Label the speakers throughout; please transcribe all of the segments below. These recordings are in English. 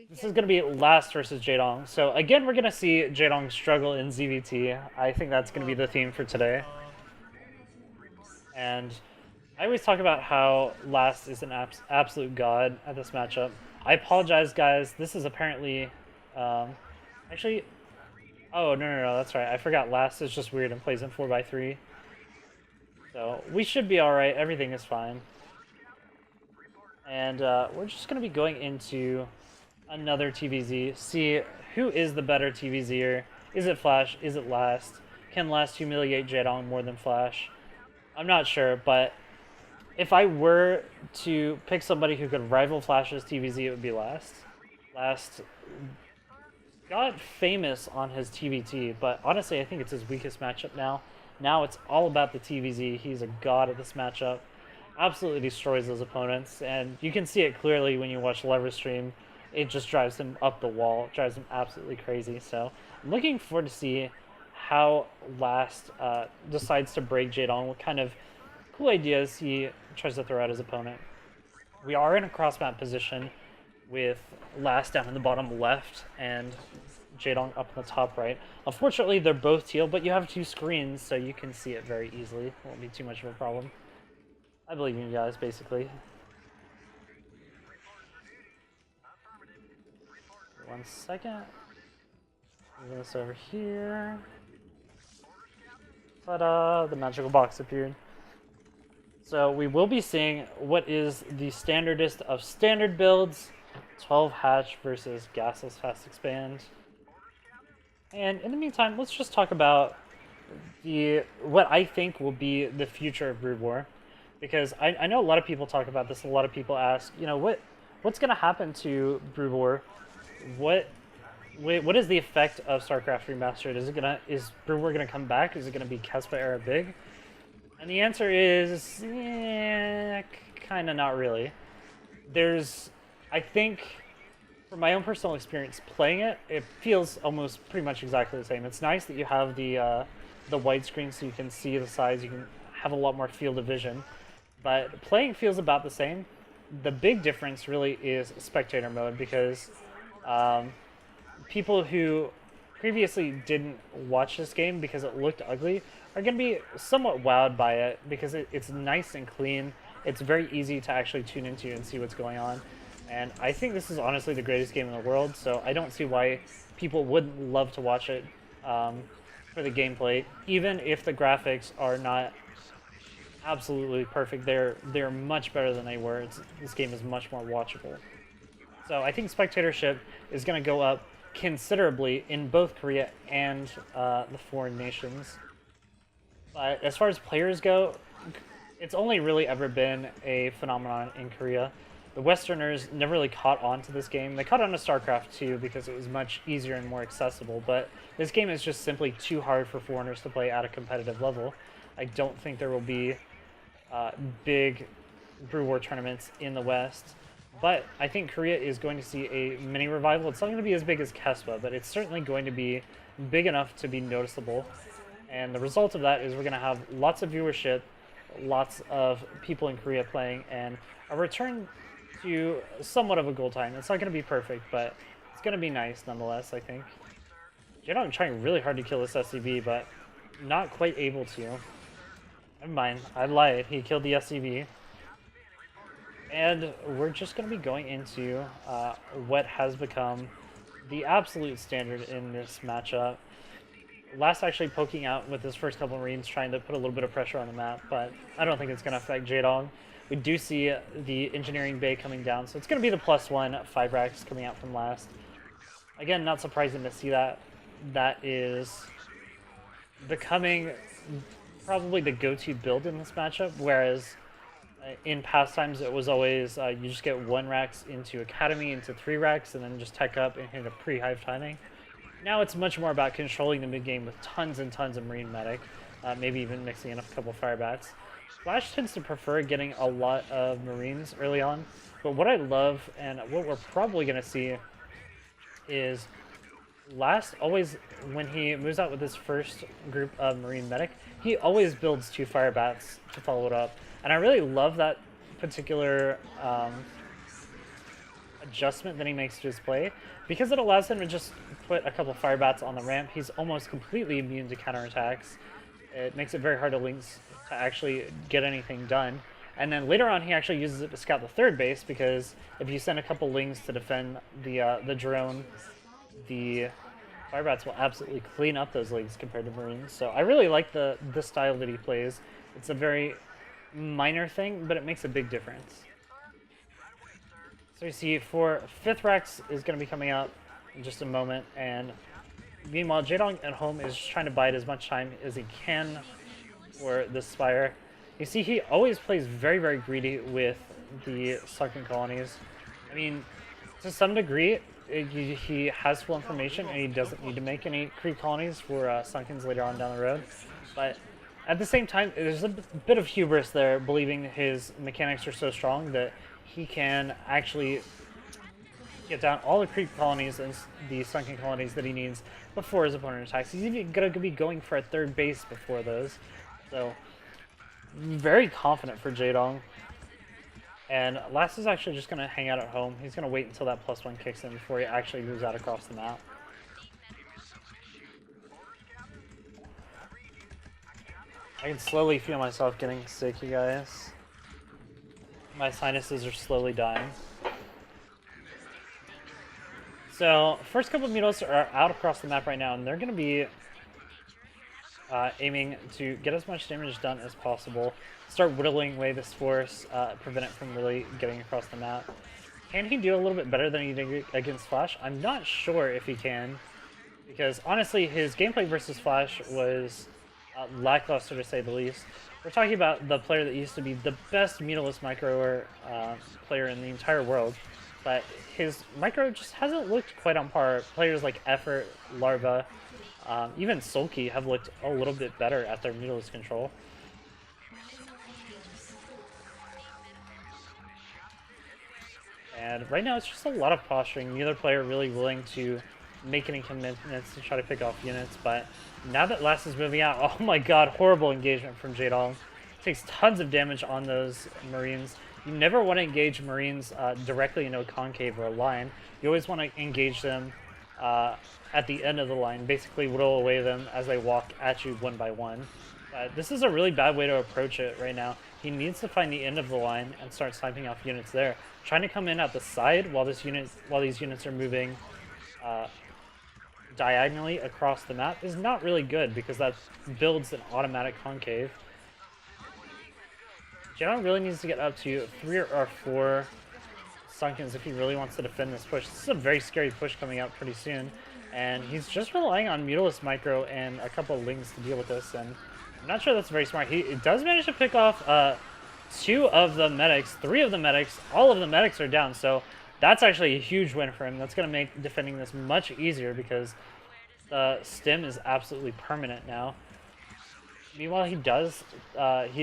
Speaker 1: This is going to be last versus Jaedong. So again, we're going to see Jaedong struggle in ZVT. I think that's going to be the theme for today. And I always talk about how last is an absolute god at this matchup. I apologize, guys. This is apparently... actually... Oh, no, that's right. I forgot last is just weird and plays in 4x3. So we should be alright. Everything is fine. And we're just going to be going into another TVZ. See who is the better TVZer. Is it Flash? Is it Last? Can Last humiliate Jaedong more than Flash? I'm not sure, but if I were to pick somebody who could rival Flash's TVZ, it would be Last. Last got famous on his TVT, but honestly, I think it's his weakest matchup now. Now it's all about the TVZ. He's a god at this matchup. Absolutely destroys those opponents, and you can see it clearly when you watch Lever stream. It just drives him up the wall, drives him absolutely crazy. So I'm looking forward to see how Last decides to break Jaedong, what kind of cool ideas he tries to throw at his opponent. We are in a cross-map position with Last down in the bottom left and Jaedong up in the top right. Unfortunately, they're both teal, but you have two screens, so you can see it very easily. It won't be too much of a problem. I believe in you guys, basically. 1 second. Move this over here. Ta-da! The magical box appeared. So we will be seeing what is the standardest of standard builds. 12 hatch versus gasless fast expand. And in the meantime, let's just talk about what I think will be the future of Brood War. Because I know a lot of people talk about this, a lot of people ask, you know, what's going to happen to Brood War? What is the effect of StarCraft Remastered? Is Brood War gonna come back? Is it gonna be Kespa era big? And the answer is, kind of not really. I think, from my own personal experience playing it, it feels almost pretty much exactly the same. It's nice that you have the widescreen so you can see the size, you can have a lot more field of vision. But playing feels about the same. The big difference really is spectator mode, because people who previously didn't watch this game because it looked ugly are going to be somewhat wowed by it, because it's nice and clean. It's very easy to actually tune into and see what's going on. And I think this is honestly the greatest game in the world, so I don't see why people wouldn't love to watch it for the gameplay. Even if the graphics are not absolutely perfect, they're much better than they were. This game is much more watchable. So I think spectatorship is going to go up considerably in both Korea and the foreign nations. But as far as players go, it's only really ever been a phenomenon in Korea. The Westerners never really caught on to this game. They caught on to StarCraft 2 because it was much easier and more accessible, but this game is just simply too hard for foreigners to play at a competitive level. I don't think there will be big Brood War tournaments in the West. But I think Korea is going to see a mini revival. It's not going to be as big as Kespa, but it's certainly going to be big enough to be noticeable. And the result of that is we're going to have lots of viewership, lots of people in Korea playing, and a return to somewhat of a gold time. It's not going to be perfect, but it's going to be nice nonetheless, I think. Jaedong trying really hard to kill this SCV, but not quite able to. Never mind, I lied. He killed the SCV. And we're just going to be going into what has become the absolute standard in this matchup. Last actually poking out with his first couple Marines, trying to put a little bit of pressure on the map, but I don't think it's going to affect Jaedong. We do see the engineering bay coming down, so it's going to be the +1 5 racks coming out from Last. Again, not surprising to see that. That is becoming probably the go-to build in this matchup, whereas in past times it was always you just get 1 racks into Academy, into 3 racks, and then just tech up and hit a pre-hive timing. Now it's much more about controlling the mid-game with tons and tons of Marine Medic, maybe even mixing in a couple Firebats. Flash tends to prefer getting a lot of Marines early on, but what I love and what we're probably going to see is Last always, when he moves out with his first group of Marine Medic, he always builds 2 Firebats to follow it up. And I really love that particular adjustment that he makes to his play, because it allows him to just put a couple fire bats on the ramp. He's almost completely immune to counterattacks. It makes it very hard to Lynx to actually get anything done. And then later on, he actually uses it to scout the third base, because if you send a couple Lynx to defend the drone, the Firebats will absolutely clean up those leagues compared to Marines. So I really like the style that he plays. It's a very minor thing, but it makes a big difference. So you see, for 5th Rex is going to be coming up in just a moment, and meanwhile, Jaedong at home is just trying to bide as much time as he can for this Spire. You see, he always plays very, very greedy with the sunken colonies. I mean, to some degree, he has full information, and he doesn't need to make any creep colonies for sunkens later on down the road. But at the same time, there's a bit of hubris there, believing his mechanics are so strong that he can actually get down all the creep colonies and the sunken colonies that he needs before his opponent attacks. He's even going to be going for a third base before those. So, very confident for Jaedong. And Last is actually just going to hang out at home. He's going to wait until that +1 kicks in before he actually moves out across the map. I can slowly feel myself getting sick, you guys. My sinuses are slowly dying. So, first couple of Mutos are out across the map right now, and they're going to be aiming to get as much damage done as possible, start whittling away this force, prevent it from really getting across the map. Can he do a little bit better than he did against Flash? I'm not sure if he can, because honestly his gameplay versus Flash was lackluster to say the least. We're talking about the player that used to be the best Mutalist micro player in the entire world, but his micro just hasn't looked quite on par. Players like Effort, Larva, even Sulky have looked a little bit better at their Mutalist control. And right now it's just a lot of posturing. Neither player really willing to make any commitments to try to pick off units, but now that Last is moving out, oh my god, horrible engagement from Jaedong. Takes tons of damage on those Marines. You never want to engage Marines directly into a concave or a line. You always want to engage them at the end of the line, basically whittle away them as they walk at you one by one. This is a really bad way to approach it right now. He needs to find the end of the line and start sniping off units there. Trying to come in at the side while these units are moving diagonally across the map is not really good, because that builds an automatic concave. Jaedong really needs to get up to 3 or 4 Sunkens if he really wants to defend this push. This is a very scary push coming out pretty soon, and he's just relying on Mutalist Micro and a couple of Lings to deal with this, and I'm not sure that's very smart. He does manage to pick off 2 of the medics, 3 of the medics, all of the medics are down, so that's actually a huge win for him. That's going to make defending this much easier, because the stim is absolutely permanent now. Meanwhile, he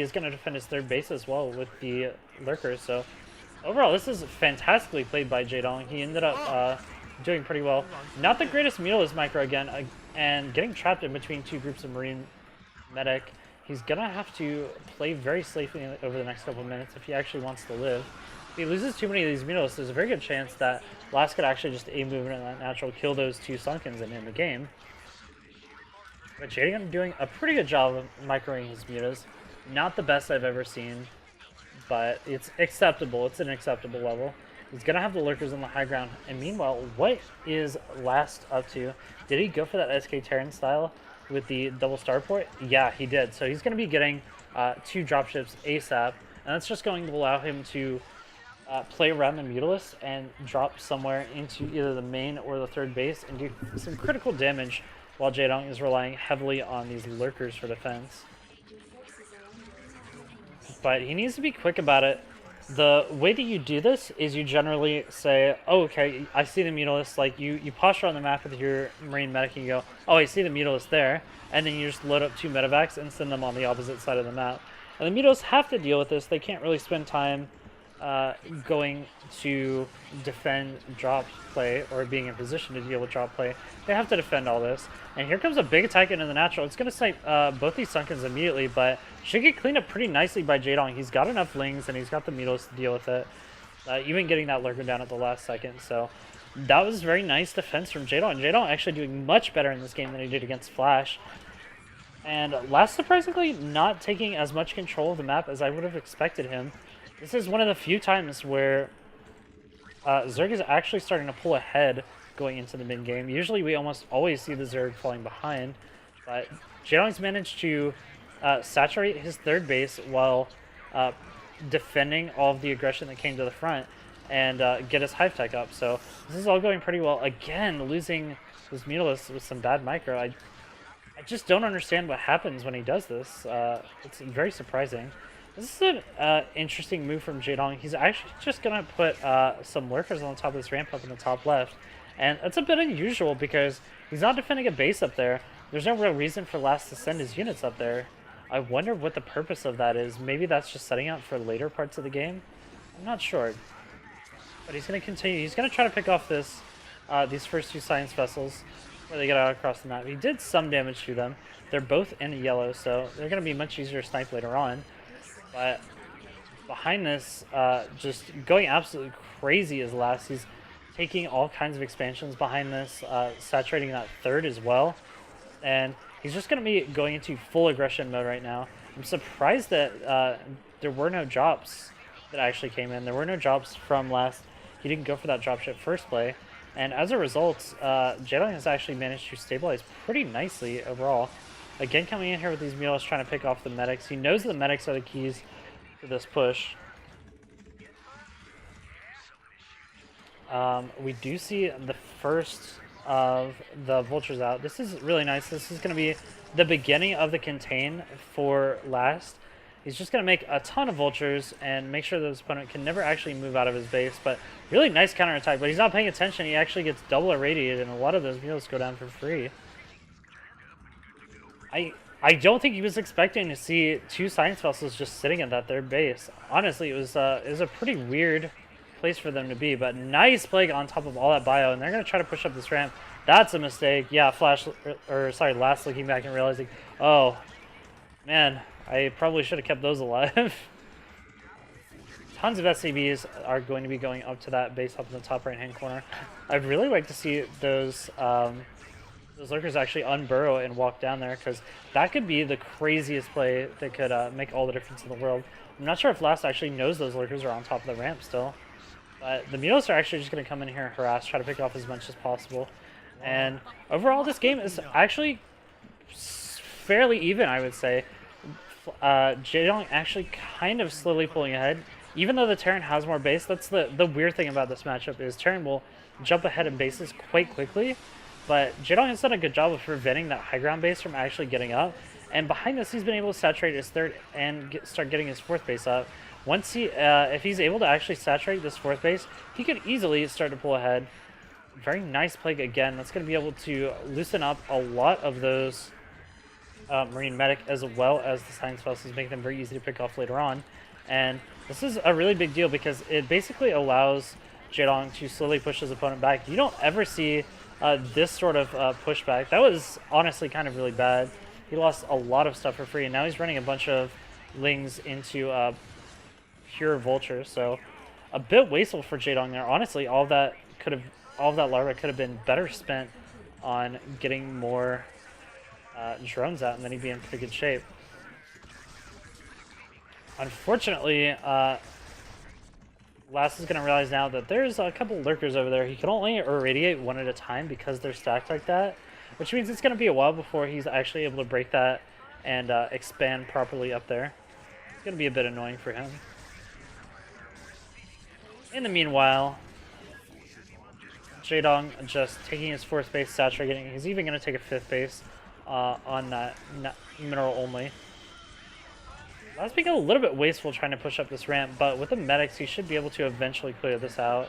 Speaker 1: is going to defend his third base as well with the lurkers. So overall, this is fantastically played by Jaedong. He ended up doing pretty well. Not the greatest Mutalist micro again, and getting trapped in between 2 groups of Marine medic. He's going to have to play very safely over the next couple of minutes if he actually wants to live. If he loses too many of these Mutalists, there's a very good chance that Last could actually just A movement in that natural, kill those 2 Sunkens and end the game. But Jaedong doing a pretty good job of microing his Mutas. Not the best I've ever seen, but it's acceptable. It's an acceptable level. He's going to have the lurkers on the high ground. And meanwhile, what is Last up to? Did he go for that SK Terran style with the double starport? Yeah, he did. So he's going to be getting 2 dropships ASAP. And that's just going to allow him to play around the Mutalist and drop somewhere into either the main or the third base and do some critical damage, while Jaedong is relying heavily on these lurkers for defense. But he needs to be quick about it. The way that you do this is you generally say, oh, okay, I see the Mutalist. Like, you posture on the map with your Marine medic and you go, oh, I see the Mutalist there. And then you just load up 2 medevacs and send them on the opposite side of the map. And the Mutalists have to deal with this. They can't really spend time going to defend drop play or being in position to deal with drop play. They have to defend all this. And here comes a big attack into the natural. It's going to snipe both these Sunkens immediately, but should get cleaned up pretty nicely by Jaedong. He's got enough Lings and he's got the Mutalist to deal with it. even getting that lurker down at the last second. So that was very nice defense from Jaedong. Jaedong actually doing much better in this game than he did against Flash. And last, surprisingly, not taking as much control of the map as I would have expected him. This is one of the few times where Zerg is actually starting to pull ahead going into the mid game. Usually we almost always see the Zerg falling behind, but Jaedong's managed to saturate his third base while defending all of the aggression that came to the front and get his hive tech up. So this is all going pretty well. Again, losing this Mutalisk with some bad micro. I just don't understand what happens when he does this. It's very surprising. This is an interesting move from Jaedong. He's actually just going to put some lurkers on top of this ramp up in the top left. And that's a bit unusual because he's not defending a base up there. There's no real reason for Last to send his units up there. I wonder what the purpose of that is. Maybe that's just setting up for later parts of the game. I'm not sure. But he's going to continue. He's going to try to pick off this these first two science vessels where they get out across the map. He did some damage to them. They're both in yellow, so they're going to be much easier to snipe later on. But behind this, just going absolutely crazy is Last. He's taking all kinds of expansions behind this, saturating that third as well. And he's just going to be going into full aggression mode right now. I'm surprised that there were no drops that actually came in. There were no drops from Last. He didn't go for that dropship first play. And as a result, Jaedong has actually managed to stabilize pretty nicely overall. Again, coming in here with these Mutalisks trying to pick off the medics. He knows the medics are the keys to this push. We do see the first of the vultures out. This is really nice. This is going to be the beginning of the contain for Last. He's just going to make a ton of vultures and make sure that his opponent can never actually move out of his base. But really nice counterattack. But he's not paying attention. He actually gets double irradiated, and a lot of those Mutalisks go down for free. I don't think he was expecting to see two science vessels just sitting at that third base. Honestly, it was a pretty weird place for them to be. But nice plague on top of all that bio, and they're going to try to push up this ramp. That's a mistake. Yeah, Last looking back and realizing, oh, man, I probably should have kept those alive. Tons of SCVs are going to be going up to that base up in the top right-hand corner. I'd really like to see those lurkers actually unburrow and walk down there, because that could be the craziest play that could make all the difference in the world. I'm not sure if Last actually knows those lurkers are on top of the ramp still. But the Mutalisks are actually just going to come in here and harass, try to pick off as much as possible. And overall, this game is actually fairly even, I would say. Jaedong actually kind of slowly pulling ahead. Even though the Terran has more base, that's the weird thing about this matchup is Terran will jump ahead in bases quite quickly. But Jaedong has done a good job of preventing that high ground base from actually getting up. And behind this, he's been able to saturate his third and start getting his fourth base up. Once he, if he's able to actually saturate this fourth base, he could easily start to pull ahead. Very nice plague again. That's going to be able to loosen up a lot of those Marine Medic as well as the Science Vessels, making them very easy to pick off later on. And this is a really big deal because it basically allows Jaedong to slowly push his opponent back. You don't ever see this sort of pushback. That was honestly kind of really bad. He lost a lot of stuff for free, and now he's running a bunch of Lings into pure vultures. So a bit wasteful for Jaedong there. Honestly, all of that larva could have been better spent on getting more drones out, and then he'd be in pretty good shape. Unfortunately, Last is going to realize now that there's a couple lurkers over there. He can only irradiate one at a time because they're stacked like that, which means it's going to be a while before he's actually able to break that and expand properly up there. It's going to be a bit annoying for him. In the meanwhile, Jaedong just taking his fourth base, saturating. He's even going to take a fifth base on that mineral only. That's being a little bit wasteful trying to push up this ramp, but with the medics, he should be able to eventually clear this out.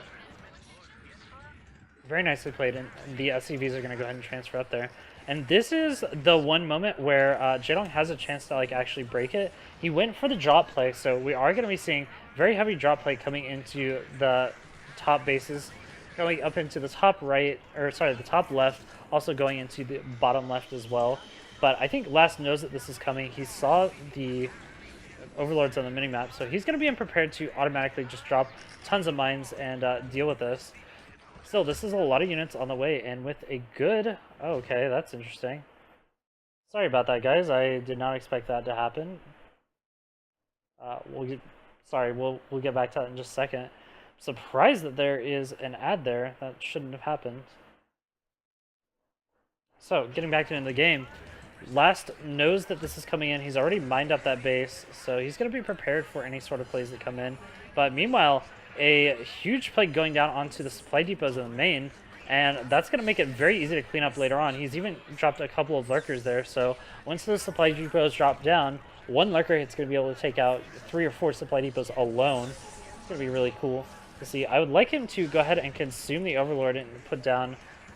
Speaker 1: Very nicely played, and the SCVs are going to go ahead and transfer up there. And this is the one moment where Jaedong has a chance to actually break it. He went for the drop play, so we are going to be seeing very heavy drop play coming into the top bases, going up into the top right, or sorry, the top left, also going into the bottom left as well. But I think Last knows that this is coming. He saw the overlords on the minimap, so he's going to be unprepared to automatically just drop tons of mines and deal with this. Still, this is a lot of units on the way, and with a good... Oh, okay, that's interesting. Sorry about that, guys. I did not expect that to happen. We'll get back to that in just a second. Surprised that there is an ad there. That shouldn't have happened. So, getting back into the game. Last knows that this is coming in. He's already mined up that base, so he's going to be prepared for any sort of plays that come in. But meanwhile, a huge play going down onto the supply depots in the main, and that's going to make it very easy to clean up later on. He's even dropped a couple of lurkers there, so once those supply depots drop down, one lurker hit's going to be able to take out 3 or 4 supply depots alone. It's going to be really cool to see. I would like him to go ahead and consume the Overlord and put down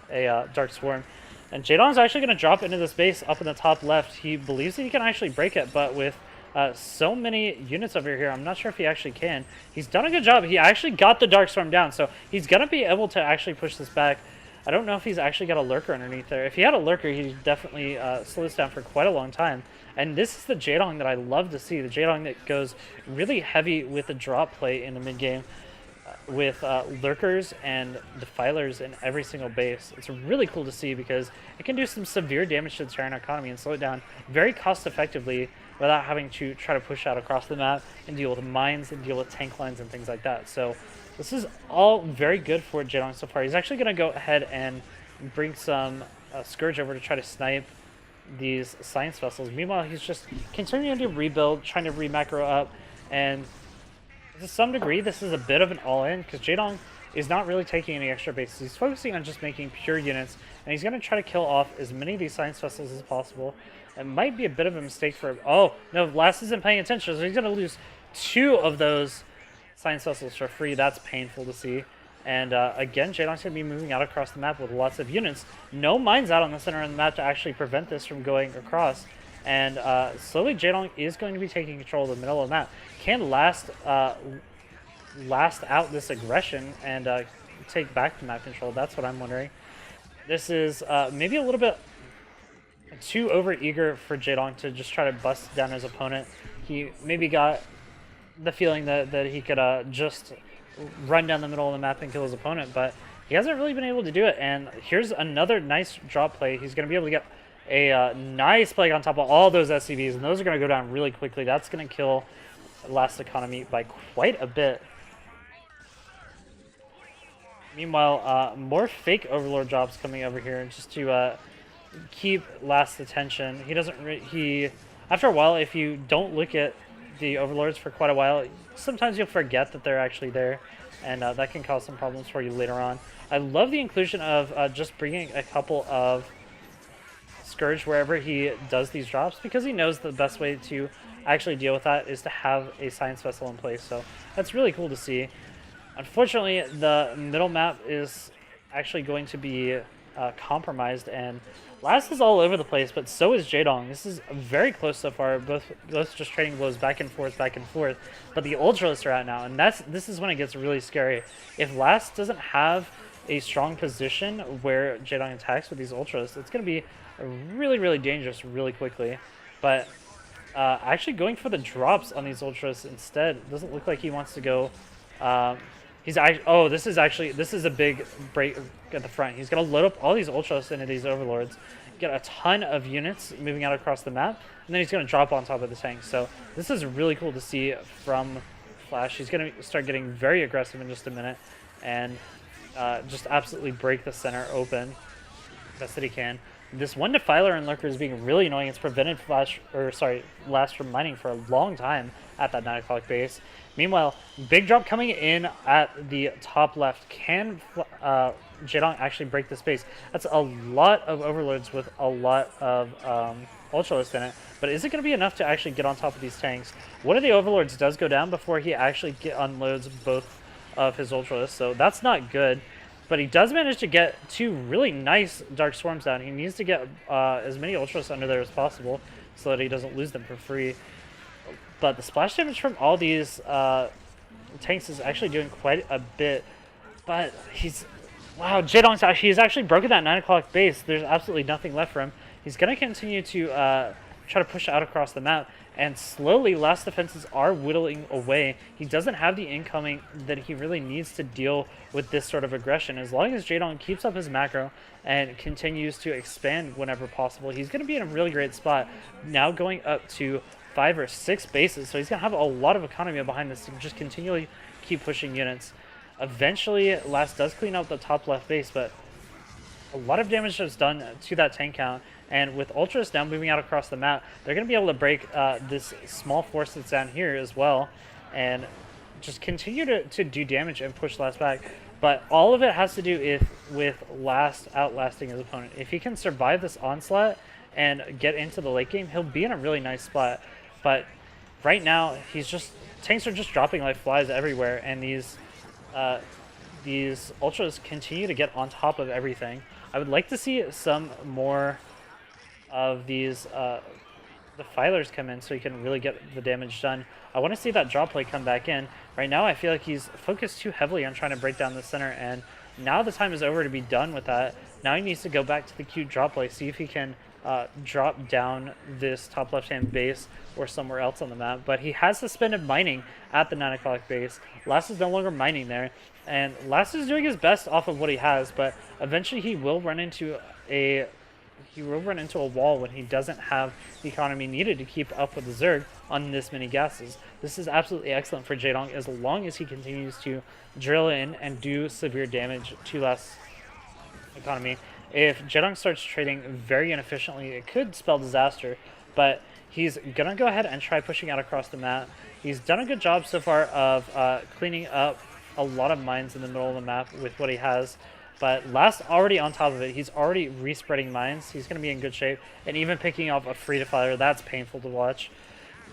Speaker 1: a Dark Swarm. And Jaedong's actually going to drop into this base up in the top left. He believes that he can actually break it, but with so many units over here, I'm not sure if he actually can. He's done a good job. He actually got the Dark Storm down, so he's going to be able to actually push this back. I don't know if he's actually got a lurker underneath there. If he had a lurker, he'd definitely slow this down for quite a long time. And this is the Jaedong that I love to see, the Jaedong that goes really heavy with the drop play in the mid-game. With lurkers and defilers in every single base. It's really cool to see because it can do some severe damage to the Terran economy and slow it down very cost effectively without having to try to push out across the map and deal with mines and deal with tank lines and things like that. So this is all very good for Jaedong so far. He's actually going to go ahead and bring some Scourge over to try to snipe these science vessels. Meanwhile, he's just continuing to rebuild, trying to re-macro up, and to some degree, this is a bit of an all-in, because Jaedong is not really taking any extra bases. He's focusing on just making pure units, and he's going to try to kill off as many of these science vessels as possible. It might be a bit of a mistake for him. Oh, no, Last isn't paying attention, so he's going to lose 2 of those science vessels for free. That's painful to see. And again, Jaedong's going to be moving out across the map with lots of units. No mines out on the center of the map to actually prevent this from going across. And slowly, Jaedong is going to be taking control of the middle of the map. Can last out this aggression and take back the map control? That's what I'm wondering. This is maybe a little bit too over-eager for Jaedong to just try to bust down his opponent. He maybe got the feeling that he could just run down the middle of the map and kill his opponent, but he hasn't really been able to do it. And here's another nice drop play. He's going to be able to get a nice plague on top of all those SCVs, and those are going to go down really quickly. That's going to kill Last economy by quite a bit. Meanwhile, more fake Overlord jobs coming over here just to keep Last's attention. He doesn't. After a while, if you don't look at the Overlords for quite a while, sometimes you'll forget that they're actually there, and that can cause some problems for you later on. I love the inclusion of just bringing a couple of Scourge wherever he does these drops, because he knows the best way to actually deal with that is to have a science vessel in place. So that's really cool to see. Unfortunately, the middle map is actually going to be compromised, and Last is all over the place, but so is Jaedong. This is very close so far, both just trading blows back and forth, but the Ultralists are out now, and this is when it gets really scary. If Last doesn't have a strong position where Jaedong attacks with these Ultralists, it's going to be really, really dangerous really quickly. But actually going for the drops on these Ultras instead doesn't look like he wants to go. This is a big break at the front. He's going to load up all these Ultras into these Overlords, get a ton of units moving out across the map, and then he's going to drop on top of the tank. So this is really cool to see from Flash. He's going to start getting very aggressive in just a minute and just absolutely break the center open best that he can. This one Defiler and Lurker is being really annoying. It's prevented Last from mining for a long time at that 9 o'clock base. Meanwhile, big drop coming in at the top left. Can Jaedong actually break this base? That's a lot of Overlords with a lot of Ultralists in it. But is it going to be enough to actually get on top of these tanks? One of the Overlords does go down before he actually unloads both of his Ultralists, so that's not good. But he does manage to get 2 really nice Dark Swarms down. He needs to get as many Ultras under there as possible so that he doesn't lose them for free. But the splash damage from all these tanks is actually doing quite a bit. But wow, he's actually broken that 9 o'clock base. There's absolutely nothing left for him. He's going to continue to try to push out across the map. And slowly, Last defenses are whittling away. He doesn't have the incoming that he really needs to deal with this sort of aggression. As long as Jaedong keeps up his macro and continues to expand whenever possible, he's going to be in a really great spot. Now going up to 5 or 6 bases, so he's going to have a lot of economy behind this to just continually keep pushing units. Eventually, Last does clean up the top left base, but a lot of damage is done to that tank count. And with Ultras now moving out across the map, they're going to be able to break this small force that's down here as well and just continue to do damage and push Last back. But all of it has to do with Last outlasting his opponent. If he can survive this onslaught and get into the late game, he'll be in a really nice spot. But right now, tanks are just dropping like flies everywhere, and these Ultras continue to get on top of everything. I would like to see some more of these defilers come in so he can really get the damage done. I want to see that drop play come back in. Right now I feel like he's focused too heavily on trying to break down the center, and now the time is over to be done with that. Now he needs to go back to the cute drop play, see if he can drop down this top left-hand base or somewhere else on the map. But he has suspended mining at the 9 o'clock base. Last is no longer mining there, and Last is doing his best off of what he has, but eventually he will run into a wall when he doesn't have the economy needed to keep up with the Zerg on this many gases. This is absolutely excellent for Jaedong as long as he continues to drill in and do severe damage to Last economy. If Jaedong starts trading very inefficiently, it could spell disaster, but he's going to go ahead and try pushing out across the map. He's done a good job so far of cleaning up a lot of mines in the middle of the map with what he has. But Last already on top of it. He's already respreading mines. He's going to be in good shape. And even picking off a Afreeca fire, that's painful to watch.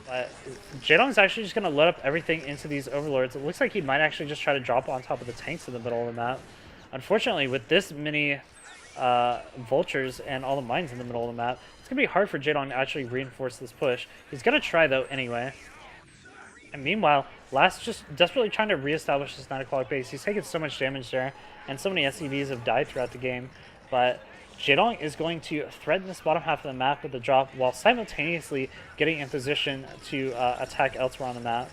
Speaker 1: But Jaedong's actually just going to load up everything into these overlords. It looks like he might actually just try to drop on top of the tanks in the middle of the map. Unfortunately, with this many vultures and all the mines in the middle of the map, it's going to be hard for Jaedong to actually reinforce this push. He's going to try, though, anyway. And meanwhile, Last just desperately trying to reestablish this 9 o'clock base. He's taken so much damage there, and so many SCVs have died throughout the game. But Jaedong is going to threaten this bottom half of the map with a drop while simultaneously getting in position to attack elsewhere on the map.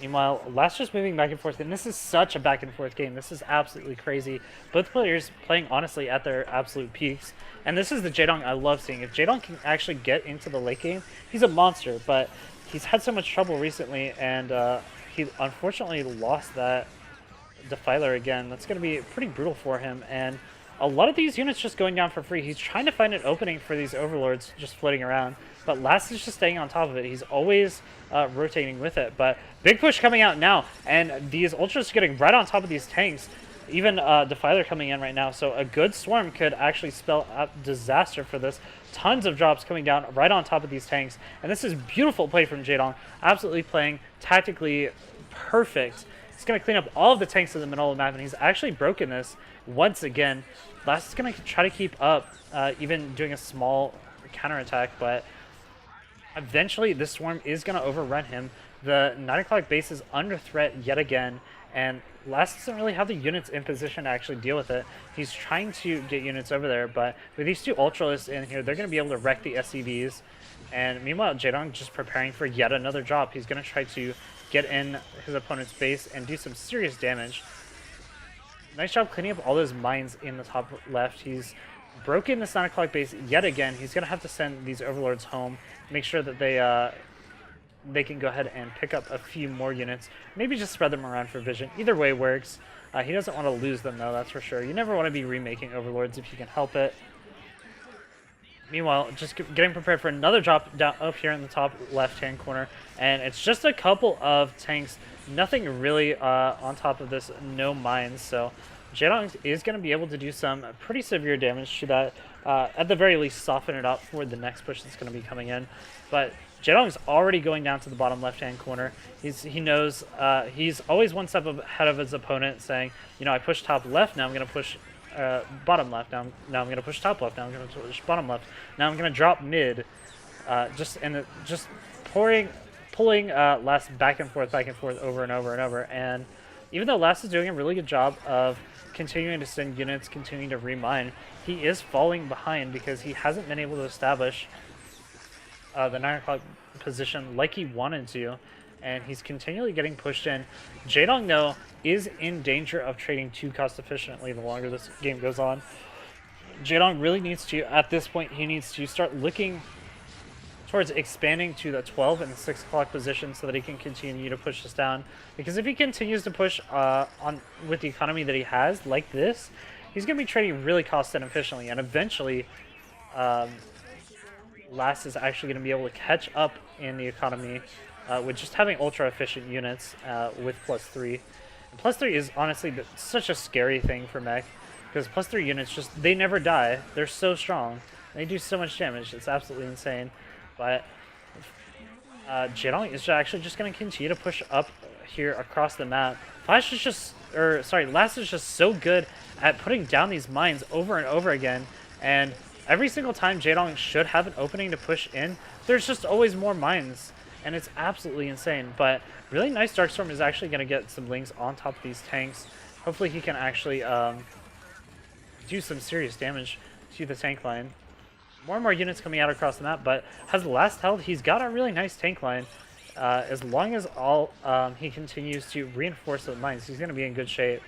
Speaker 1: Meanwhile, Last just moving back and forth, and this is such a back and forth game. This is absolutely crazy. Both players playing honestly at their absolute peaks. And this is the Jaedong I love seeing. If Jaedong can actually get into the late game, he's a monster, but he's had so much trouble recently, and he unfortunately lost that Defiler again. That's going to be pretty brutal for him, and a lot of these units just going down for free. He's trying to find an opening for these overlords just floating around, but Last is just staying on top of it. He's always rotating with it, but big push coming out now, and these Ultras getting right on top of these tanks. Even Defiler coming in right now, so a good swarm could actually spell out disaster for this. Tons of drops coming down right on top of these tanks, and this is beautiful play from Jaedong, absolutely playing tactically perfect. He's going to clean up all of the tanks in the middle of the map, and he's actually broken this once again. Last is going to try to keep up, even doing a small counterattack, but eventually this swarm is going to overrun him. The 9 o'clock base is under threat yet again, and Last doesn't really have the units in position to actually deal with it. He's trying to get units over there, but with these two Ultralists in here, they're going to be able to wreck the SCVs. And meanwhile, Jaedong just preparing for yet another drop. He's going to try to get in his opponent's base and do some serious damage. Nice job cleaning up all those mines in the top left. He's broken this 9 o'clock base yet again. He's going to have to send these overlords home, make sure that they can go ahead and pick up a few more units. Maybe just spread them around for vision. Either way works. He doesn't want to lose them, though, that's for sure. You never want to be remaking overlords if you can help it. Meanwhile, just getting prepared for another drop down up here in the top left-hand corner. And it's just a couple of tanks. Nothing really on top of this, no mines. So Jaedong is going to be able to do some pretty severe damage to that. At the very least, soften it up for the next push that's going to be coming in. But Jaedong's already going down to the bottom left-hand corner. He knows he's always one step ahead of his opponent, saying, you know, I pushed top left, now I'm going to push bottom left, now I'm going to push top left, now I'm going to push bottom left, now I'm going to drop mid. Just pulling Last back and forth over and over and over. And even though Last is doing a really good job of continuing to send units, continuing to remine, he is falling behind because he hasn't been able to establish the 9 o'clock position like he wanted to, and he's continually getting pushed in. Jaedong, though, is in danger of trading too cost efficiently the longer this game goes on. Jaedong really needs to, at this point, he needs to start looking towards expanding to the 12 and the 6 o'clock position so that he can continue to push this down. Because if he continues to push on with the economy that he has, like this, he's going to be trading really cost inefficiently, and eventually Last is actually going to be able to catch up in the economy with just having ultra efficient units with +3. And +3 is honestly such a scary thing for mech, because +3 units just, they never die. They're so strong. They do so much damage. It's absolutely insane. But Jaedong is actually just going to continue to push up here across the map. Last is just so good at putting down these mines over and over again, and every single time Jaedong should have an opening to push in, there's just always more mines, and it's absolutely insane. But really nice Darkstorm is actually going to get some links on top of these tanks. Hopefully he can actually do some serious damage to the tank line. More and more units coming out across the map, but has Last held, he's got a really nice tank line. As long as he continues to reinforce the mines, he's going to be in good shape.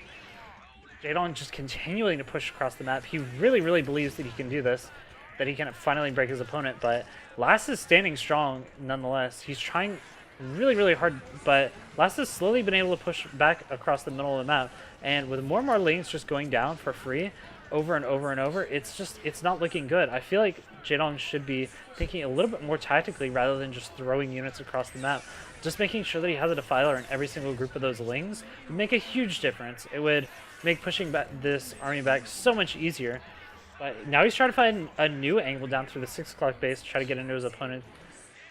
Speaker 1: Jaedong just continuing to push across the map. He really, really believes that he can do this, that he can finally break his opponent, but Last is standing strong nonetheless. He's trying really, really hard, but Last has slowly been able to push back across the middle of the map, and with more and more lanes just going down for free, over and over and over, it's not looking good. I feel like Jaedong should be thinking a little bit more tactically rather than just throwing units across the map. Just making sure that he has a defiler in every single group of those lings would make a huge difference. It would make pushing back this army back so much easier. But now he's trying to find a new angle down through the 6 o'clock base to try to get into his opponent.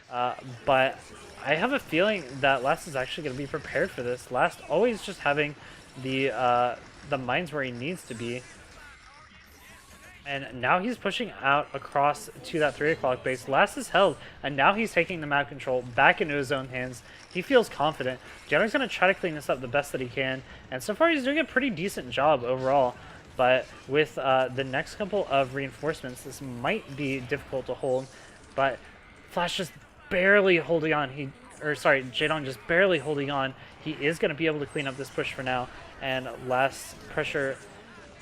Speaker 1: But I have a feeling that Last is actually going to be prepared for this. Last always just having the mines where he needs to be. And now he's pushing out across to that 3 o'clock base. Last is held, and now he's taking the map control back into his own hands. He feels confident. Jaedong's going to try to clean this up the best that he can, and so far he's doing a pretty decent job overall. But with the next couple of reinforcements, this might be difficult to hold. But Flash just barely holding on. Jaedong just barely holding on. He is going to be able to clean up this push for now, and Last pressure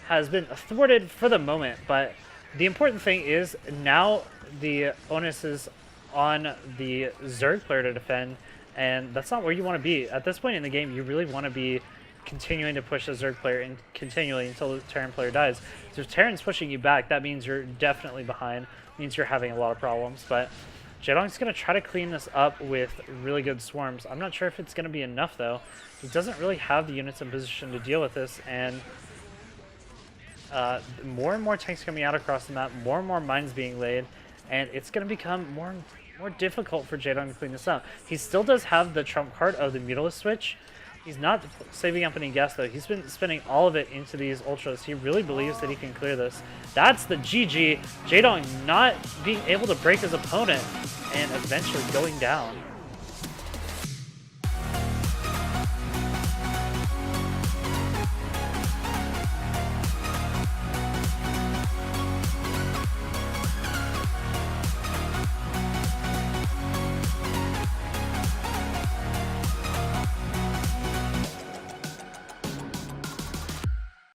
Speaker 1: has been thwarted for the moment, but the important thing is now the onus is on the Zerg player to defend, and that's not where you want to be. At this point in the game, you really want to be continuing to push the Zerg player and continually until the Terran player dies. So if Terran's pushing you back, that means you're definitely behind, means you're having a lot of problems. But Jaedong's going to try to clean this up with really good swarms. I'm not sure if it's going to be enough, though. He doesn't really have the units in position to deal with this, and more and more tanks coming out across the map, more and more mines being laid, and it's going to become more difficult for Jaedong to clean this up. He still does have the trump card of the Mutalisk switch. He's not saving up any gas, though. He's been spending all of it into these ultras. He really believes that he can clear this. That's the GG. Jaedong not being able to break his opponent and eventually going down.